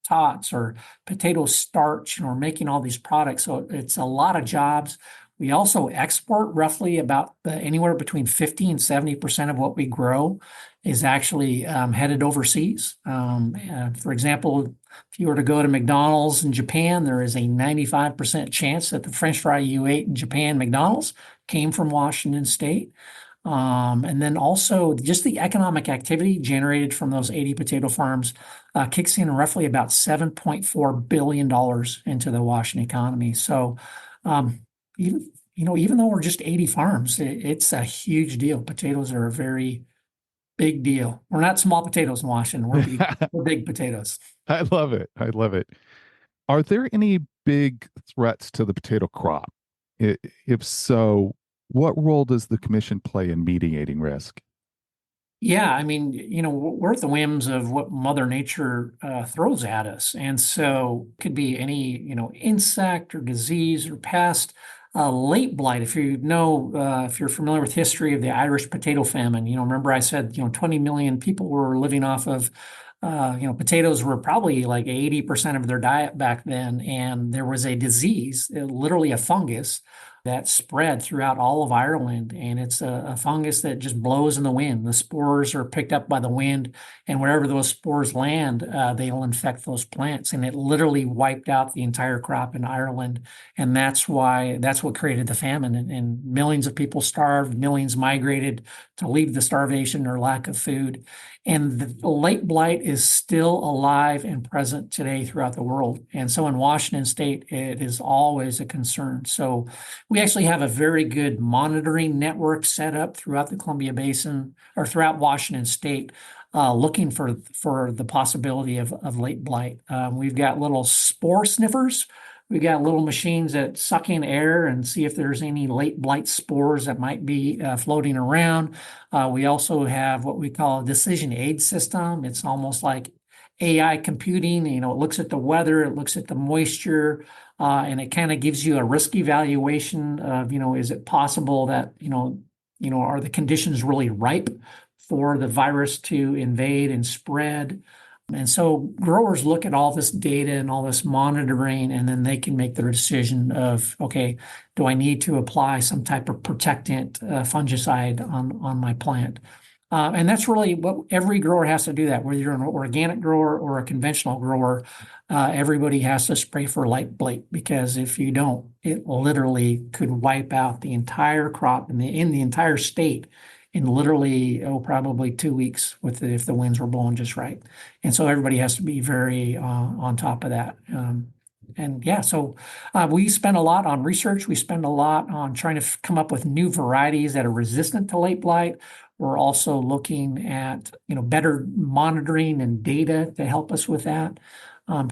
tots or potato starch, we're making all these products. So it's a lot of jobs. We also export roughly about anywhere between 50 and 70% of what we grow is actually headed overseas. For example, if you were to go to McDonald's in Japan, there is a 95% chance that the French fry you ate in Japan McDonald's came from Washington State. And then also just the economic activity generated from those 80 potato farms kicks in roughly about $7.4 billion into the Washington economy. So, even though we're just 80 farms, it's a huge deal. Potatoes are a very big deal. We're not small potatoes in Washington. We're big potatoes. I love it. I love it. Are there any big threats to the potato crop? If so, what role does the commission play in mediating risk? Yeah, I mean, we're at the whims of what Mother Nature throws at us. And so it could be any, insect or disease or pest. Late blight, if you're familiar with history of the Irish potato famine, remember I said, 20 million people were living off of, potatoes were probably like 80% of their diet back then. And there was a disease, literally a fungus that spread throughout all of Ireland. And it's a fungus that just blows in the wind. The spores are picked up by the wind, and wherever those spores land, they'll infect those plants. And it literally wiped out the entire crop in Ireland. And that's what created the famine. And millions of people starved, millions migrated to leave the starvation or lack of food. And the late blight is still alive and present today throughout the world. And so in Washington state, it is always a concern. So we actually have a very good monitoring network set up throughout the Columbia Basin or throughout Washington state, looking for the possibility of late blight. We've got little spore sniffers. We've got little machines that suck in air and see if there's any late blight spores that might be floating around. We also have what we call a decision aid system. It's almost like AI computing. It looks at the weather, it looks at the moisture, and it kind of gives you a risk evaluation of, is it possible that, are the conditions really ripe for the virus to invade and spread? And so growers look at all this data and all this monitoring, and then they can make their decision of, okay, do I need to apply some type of protectant, fungicide on my plant? And that's really what every grower has to do that, whether you're an organic grower or a conventional grower, everybody has to spray for light blight, because if you don't, it literally could wipe out the entire crop in the entire state in literally, probably 2 weeks if the winds were blowing just right. And so everybody has to be very on top of that. And yeah, so we spend a lot on research. We spend a lot on trying to come up with new varieties that are resistant to late blight. We're also looking at, better monitoring and data to help us with that,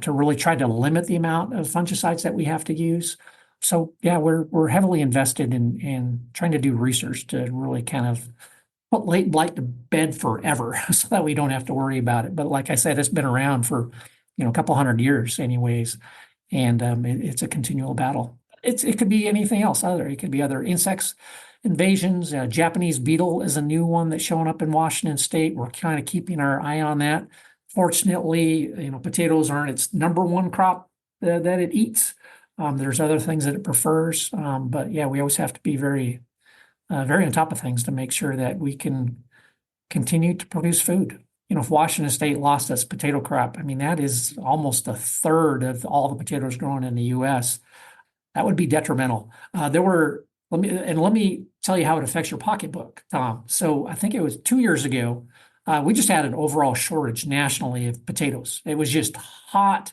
to really try to limit the amount of fungicides that we have to use. So yeah, we're heavily invested in trying to do research to really kind of put late blight to bed forever so that we don't have to worry about it. But like I said, it's been around for, a couple hundred years anyways. And it's a continual battle. It could be anything else other. It could be other insects, invasions. Japanese beetle is a new one that's showing up in Washington state. We're kind of keeping our eye on that. Fortunately, potatoes aren't its number one crop that it eats. There's other things that it prefers. But yeah, we always have to be very, very on top of things to make sure that we can continue to produce food. If Washington state lost its potato crop, I mean, that is almost a third of all the potatoes grown in the US. That would be detrimental. Let me tell you how it affects your pocketbook, Tom. So I think it was 2 years ago, we just had an overall shortage nationally of potatoes. It was just hot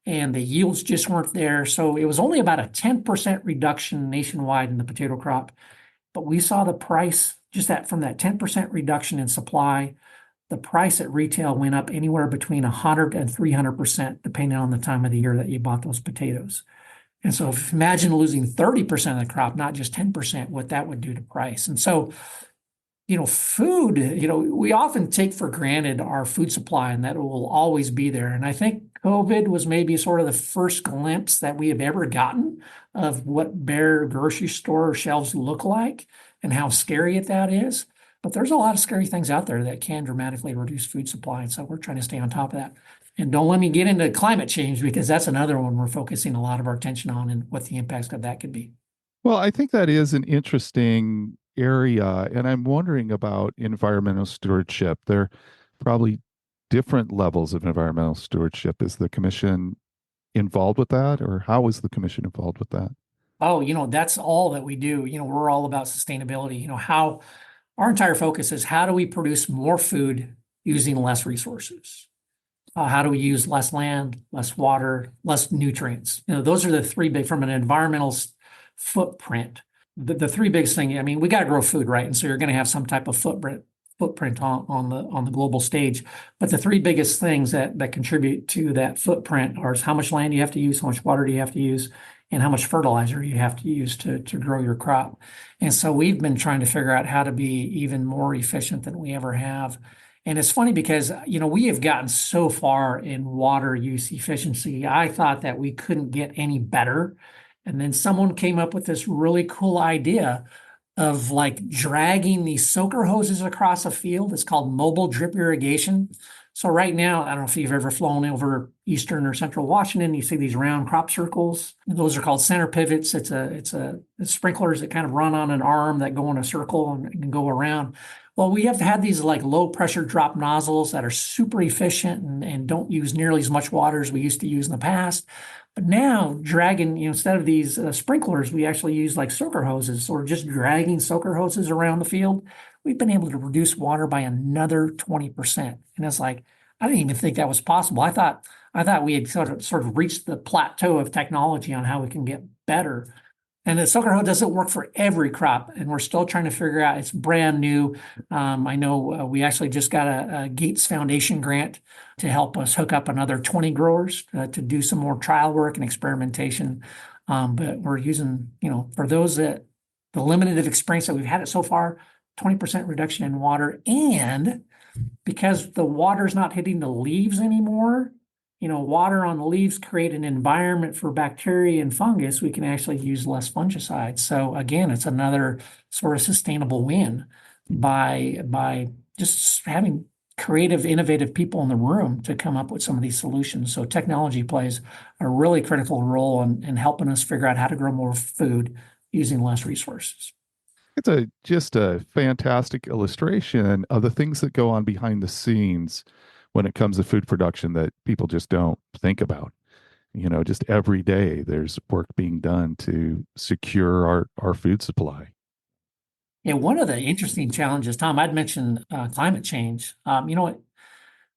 and the yields just weren't there. So it was only about a 10% reduction nationwide in the potato crop. But we saw the price, just that from that 10% reduction in supply, the price at retail went up anywhere between 100 and 300%, depending on the time of the year that you bought those potatoes. And so imagine losing 30% of the crop, not just 10%, what that would do to price. And so, food, we often take for granted our food supply and that it will always be there. And I think COVID was maybe sort of the first glimpse that we have ever gotten of what bare grocery store shelves look like and how scary that is. But there's a lot of scary things out there that can dramatically reduce food supply. And so we're trying to stay on top of that. And don't let me get into climate change, because that's another one we're focusing a lot of our attention on and what the impacts of that could be. Well, I think that is an interesting area. And I'm wondering about environmental stewardship. There are probably different levels of environmental stewardship. Is the commission involved with that, or how is the commission involved with that? Oh, that's all that we do. We're all about sustainability. How our entire focus is how do we produce more food using less resources? How do we use less land, less water, less nutrients? Those are the three big, from an environmental footprint. The three biggest thing, I mean, we got to grow food, right? And so you're going to have some type of footprint on the global stage. But the three biggest things that contribute to that footprint are how much land you have to use, how much water do you have to use, and how much fertilizer you have to use to grow your crop. And so we've been trying to figure out how to be even more efficient than we ever have. And it's funny because, we have gotten so far in water use efficiency. I thought that we couldn't get any better. And then someone came up with this really cool idea of like dragging these soaker hoses across a field. It's called mobile drip irrigation. So right now, I don't know if you've ever flown over eastern or central Washington, you see these round crop circles. Those are called center pivots. It's sprinklers that kind of run on an arm that go in a circle and can go around. Well, we have to have these like low pressure drop nozzles that are super efficient and don't use nearly as much water as we used to use in the past. But now dragging, instead of these sprinklers, we actually use like soaker hoses or just dragging soaker hoses around the field. We've been able to reduce water by another 20%. And it's like, I didn't even think that was possible. I thought we had sort of reached the plateau of technology on how we can get better. And the soaker hose doesn't work for every crop, and we're still trying to figure out. It's brand new. I know we actually just got a Gates Foundation grant to help us hook up another 20 growers to do some more trial work and experimentation. But we're using, for those that the limited experience that we've had it so far, 20% reduction in water. And because the water's not hitting the leaves anymore, water on the leaves create an environment for bacteria and fungus, we can actually use less fungicides. So again, it's another sort of sustainable win by just having creative, innovative people in the room to come up with some of these solutions. So technology plays a really critical role in helping us figure out how to grow more food using less resources. It's just a fantastic illustration of the things that go on behind the scenes when it comes to food production that people just don't think about. Just every day there's work being done to secure our food supply. Yeah, one of the interesting challenges, Tom, I'd mentioned climate change. What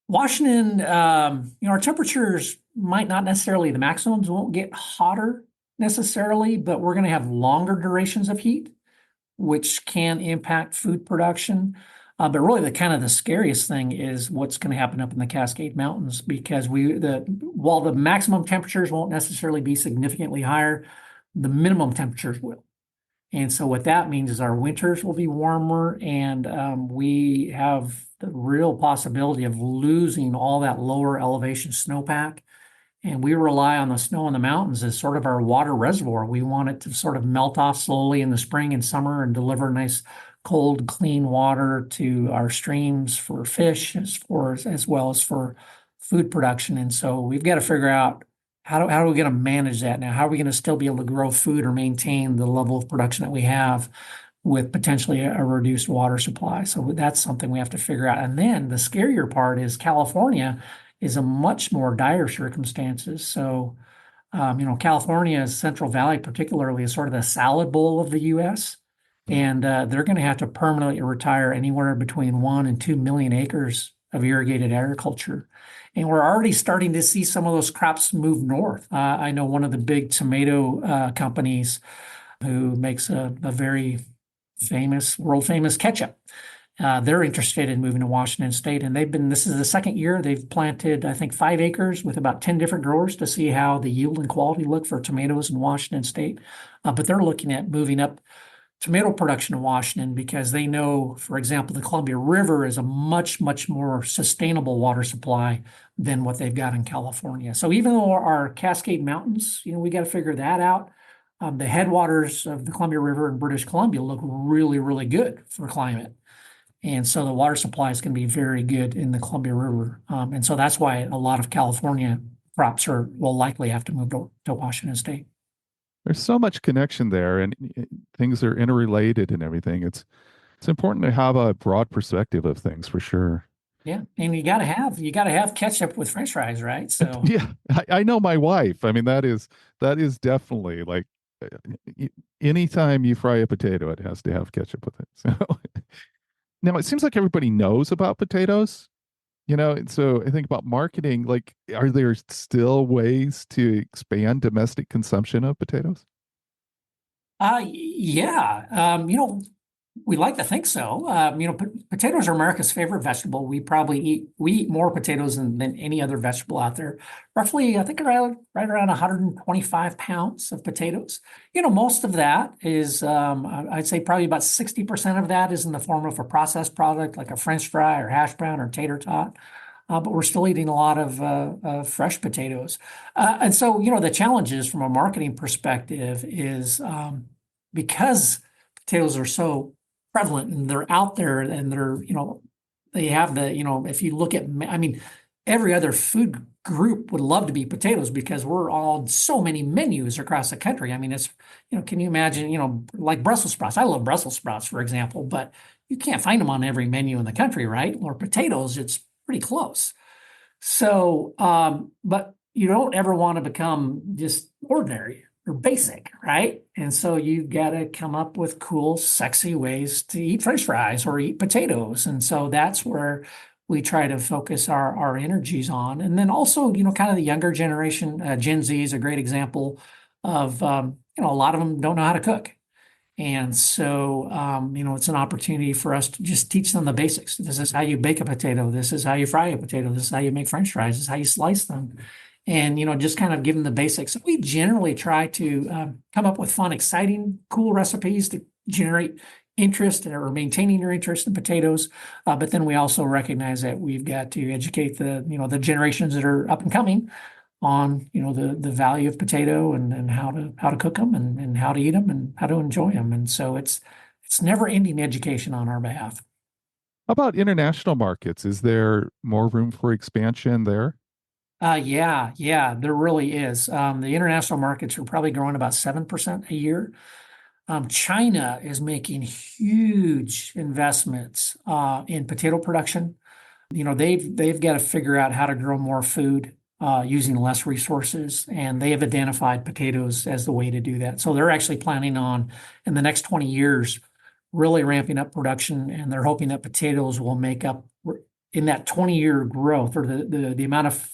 Washington, our temperatures might not necessarily, the maximums won't get hotter necessarily, but we're going to have longer durations of heat, which can impact food production. But really, the scariest thing is what's going to happen up in the Cascade Mountains, because while the maximum temperatures won't necessarily be significantly higher, the minimum temperatures will. And so what that means is our winters will be warmer, and we have the real possibility of losing all that lower elevation snowpack. And we rely on the snow in the mountains as sort of our water reservoir. We want it to sort of melt off slowly in the spring and summer and deliver nice, cold, clean water to our streams for fish as well as for food production. And so we've got to figure out how are we going to manage that now? How are we going to still be able to grow food or maintain the level of production that we have with potentially a reduced water supply? So that's something we have to figure out. And then the scarier part is California is a much more dire circumstances. So, California's Central Valley particularly is sort of the salad bowl of the U.S. And they're going to have to permanently retire anywhere between 1 and 2 million acres of irrigated agriculture. And we're already starting to see some of those crops move north. I know one of the big tomato companies who makes a very world famous ketchup. They're interested in moving to Washington State, and this is the second year they've planted, I think, 5 acres with about 10 different growers to see how the yield and quality look for tomatoes in Washington State. But they're looking at moving up tomato production in Washington because they know, for example, the Columbia River is a much, much more sustainable water supply than what they've got in California. So even though our Cascade Mountains, we got to figure that out. The headwaters of the Columbia River in British Columbia look really, really good for climate. And so the water supply is going to be very good in the Columbia River. And so that's why a lot of California crops will likely have to move to Washington State. There's so much connection there, and things are interrelated and everything. It's important to have a broad perspective of things for sure. Yeah, and you gotta have ketchup with French fries, right? So Yeah, I know my wife. I mean, that is definitely like anytime you fry a potato, it has to have ketchup with it. So now it seems like everybody knows about potatoes, and so I think about marketing, like, are there still ways to expand domestic consumption of potatoes? Yeah. We like to think so. Potatoes are America's favorite vegetable. We eat more potatoes than any other vegetable out there. Roughly, I think around right around 125 pounds of potatoes. Most of that is, I'd say probably about 60% of that is in the form of a processed product like a French fry or hash brown or tater tot. But we're still eating a lot of fresh potatoes. And so, the challenges from a marketing perspective is because potatoes are so prevalent and they're out there and they have if you look at, I mean, every other food group would love to be potatoes because we're on so many menus across the country. I mean, can you imagine, like Brussels sprouts? I love Brussels sprouts, for example, but you can't find them on every menu in the country, right? Or potatoes, it's pretty close. So, but you don't ever want to become just ordinary or basic, right? And so you've got to come up with cool, sexy ways to eat French fries or eat potatoes. And so that's where we try to focus our energies on. And then also, kind of the younger generation, Gen Z is a great example of, a lot of them don't know how to cook. And so, it's an opportunity for us to just teach them the basics. This is how you bake a potato. This is how you fry a potato. This is how you make French fries. This is how you slice them. And, just kind of give them the basics. We generally try to come up with fun, exciting, cool recipes to generate interest or maintaining your interest in potatoes. But then we also recognize that we've got to educate the generations that are up and coming on the value of potato and how to cook them and how to eat them and how to enjoy them. And so it's never ending education on our behalf. How about international markets? Is there more room for expansion there? Yeah, there really is. The international markets are probably growing about 7% a year. China is making huge investments in potato production. They've got to figure out how to grow more food using less resources, and they have identified potatoes as the way to do that. So they're actually planning on, in the next 20 years, really ramping up production, and they're hoping that potatoes will make up in that 20-year growth or the amount of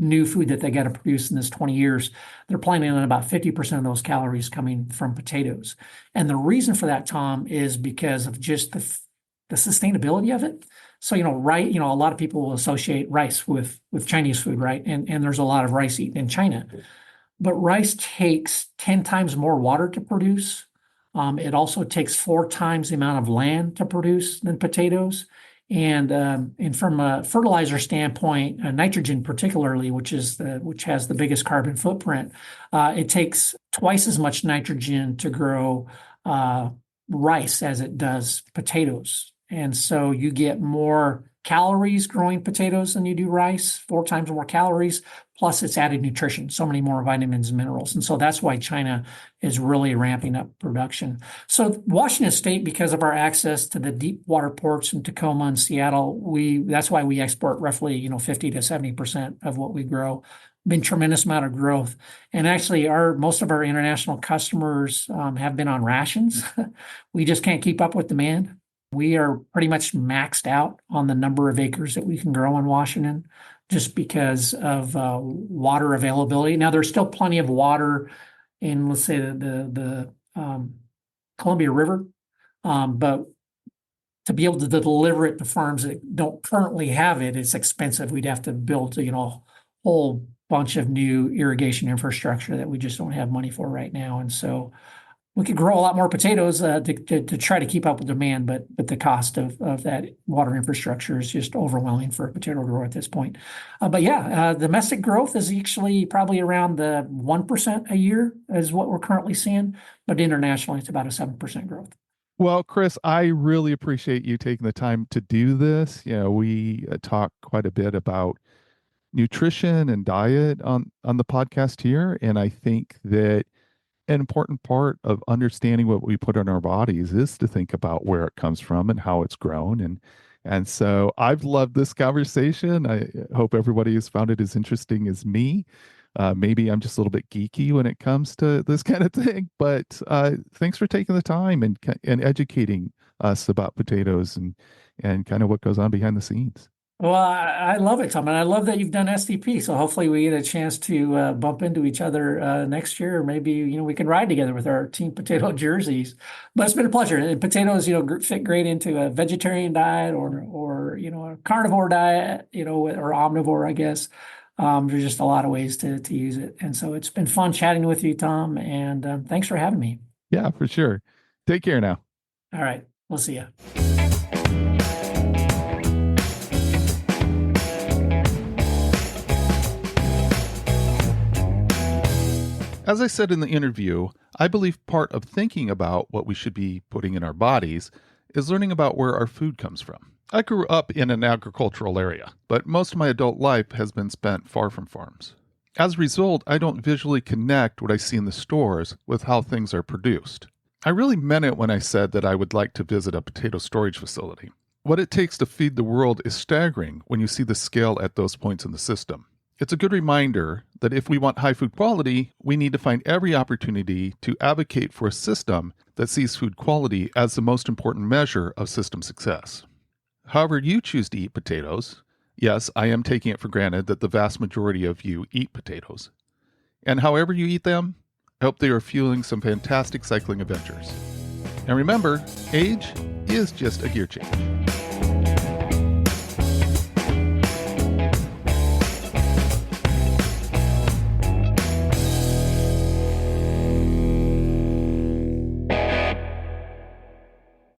new food that they got to produce in this 20 years. They're planning on about 50% of those calories coming from potatoes. And the reason for that, Tom, is because of just the sustainability of it. So, right, a lot of people will associate rice with Chinese food, right? And there's a lot of rice eaten in China. But rice takes 10 times more water to produce. It also takes 4 times the amount of land to produce than potatoes. And from a fertilizer standpoint, nitrogen particularly, which has the biggest carbon footprint, it takes twice as much nitrogen to grow rice as it does potatoes. And so you get more calories growing potatoes than you do rice, 4 times more calories, plus it's added nutrition, so many more vitamins and minerals. And so that's why China is really ramping up production. So Washington State, because of our access to the deep water ports in Tacoma and Seattle, that's why we export roughly, 50 to 70% of what we grow. Been tremendous amount of growth. And actually most of our international customers have been on rations. We just can't keep up with demand. We are pretty much maxed out on the number of acres that we can grow in Washington just because of water availability. Now, there's still plenty of water in, let's say, the Columbia River, but to be able to deliver it to farms that don't currently have it, it's expensive. We'd have to build, a whole bunch of new irrigation infrastructure that we just don't have money for right now. And so we could grow a lot more potatoes to try to keep up with demand, but the cost of that water infrastructure is just overwhelming for a potato grower at this point. But yeah, domestic growth is actually probably around the 1% a year is what we're currently seeing, but internationally it's about a 7% growth. Well, Chris, I really appreciate you taking the time to do this. We talk quite a bit about nutrition and diet on the podcast here, and I think that an important part of understanding what we put in our bodies is to think about where it comes from and how it's grown. And so I've loved this conversation. I hope everybody has found it as interesting as me. Maybe I'm just a little bit geeky when it comes to this kind of thing, but thanks for taking the time and educating us about potatoes and kind of what goes on behind the scenes. Well, I love it, Tom, and I love that you've done SVP. So hopefully we get a chance to bump into each other next year, or maybe we can ride together with our Team Potato jerseys. But it's been a pleasure. And potatoes, fit great into a vegetarian diet or a carnivore diet, or omnivore, I guess. There's just a lot of ways to use it, and so it's been fun chatting with you, Tom. And thanks for having me. Yeah, for sure. Take care now. All right, we'll see you. As I said in the interview, I believe part of thinking about what we should be putting in our bodies is learning about where our food comes from. I grew up in an agricultural area, but most of my adult life has been spent far from farms. As a result, I don't visually connect what I see in the stores with how things are produced. I really meant it when I said that I would like to visit a potato storage facility. What it takes to feed the world is staggering when you see the scale at those points in the system. It's a good reminder that if we want high food quality, we need to find every opportunity to advocate for a system that sees food quality as the most important measure of system success. However you choose to eat potatoes, yes, I am taking it for granted that the vast majority of you eat potatoes. And however you eat them, I hope they are fueling some fantastic cycling adventures. And remember, age is just a gear change.